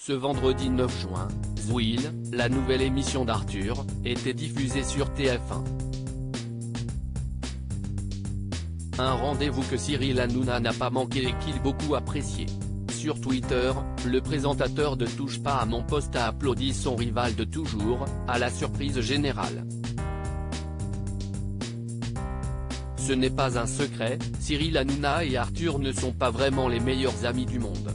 Ce vendredi 9 juin, Zouil, la nouvelle émission d'Arthur, était diffusée sur TF1. Un rendez-vous que Cyril Hanouna n'a pas manqué et qu'il beaucoup apprécié. Sur Twitter, le présentateur de Touche pas à mon poste a applaudi son rival de toujours, à la surprise générale. Ce n'est pas un secret, Cyril Hanouna et Arthur ne sont pas vraiment les meilleurs amis du monde.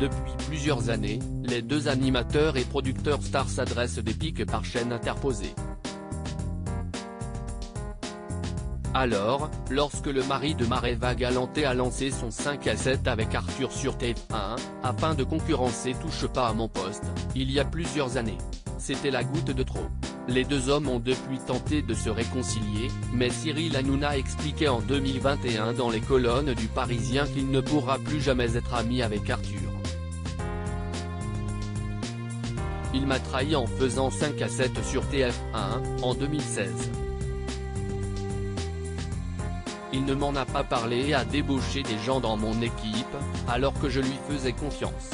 Depuis plusieurs années, les deux animateurs et producteurs stars s'adressent des piques par chaîne interposée. Alors, lorsque le mari de Maréva Galanté a lancé son 5 à 7 avec Arthur sur TF1, afin de concurrencer Touche pas à mon poste, il y a plusieurs années. C'était la goutte de trop. Les deux hommes ont depuis tenté de se réconcilier, mais Cyril Hanouna expliquait en 2021 dans les colonnes du Parisien qu'il ne pourra plus jamais être ami avec Arthur. Il m'a trahi en faisant 5 à 7 sur TF1, en 2016. Il ne m'en a pas parlé et a débauché des gens dans mon équipe, alors que je lui faisais confiance.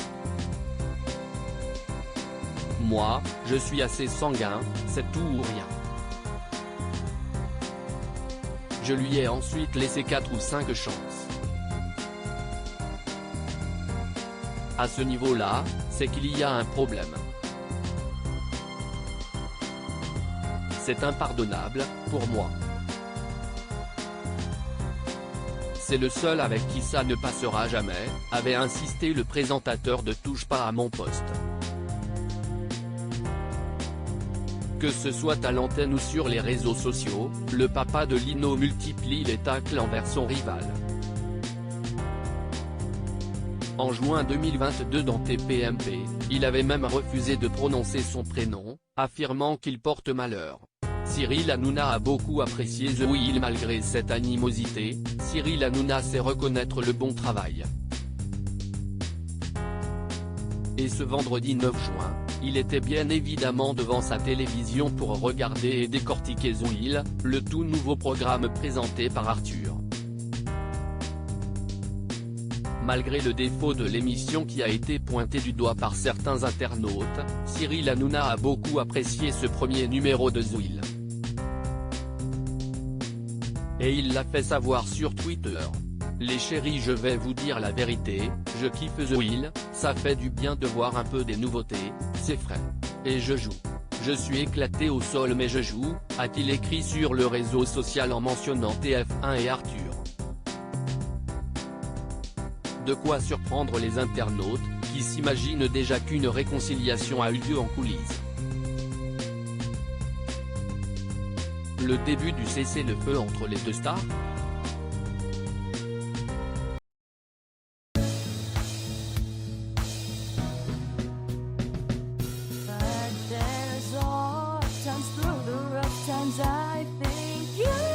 Moi, je suis assez sanguin, c'est tout ou rien. Je lui ai ensuite laissé 4 ou 5 chances. À ce niveau-là, c'est qu'il y a un problème. C'est impardonnable, pour moi. C'est le seul avec qui ça ne passera jamais, avait insisté le présentateur de Touche pas à mon poste. Que ce soit à l'antenne ou sur les réseaux sociaux, le papa de Lino multiplie les tacles envers son rival. En juin 2022 dans TPMP, il avait même refusé de prononcer son prénom, affirmant qu'il porte malheur. Cyril Hanouna a beaucoup apprécié Zouil malgré cette animosité. Cyril Hanouna sait reconnaître le bon travail. Et ce vendredi 9 juin, il était bien évidemment devant sa télévision pour regarder et décortiquer Zouil, le tout nouveau programme présenté par Arthur. Malgré le défaut de l'émission qui a été pointé du doigt par certains internautes, Cyril Hanouna a beaucoup apprécié ce premier numéro de Zouil. Et il l'a fait savoir sur Twitter. Les chéris, je vais vous dire la vérité, je kiffe Zouil, ça fait du bien de voir un peu des nouveautés, c'est frais. Et je joue. Je suis éclaté au sol mais je joue, a-t-il écrit sur le réseau social en mentionnant TF1 et Arthur. De quoi surprendre les internautes, qui s'imaginent déjà qu'une réconciliation a eu lieu en coulisses. Le début du cessez-le-feu entre les deux stars? I think you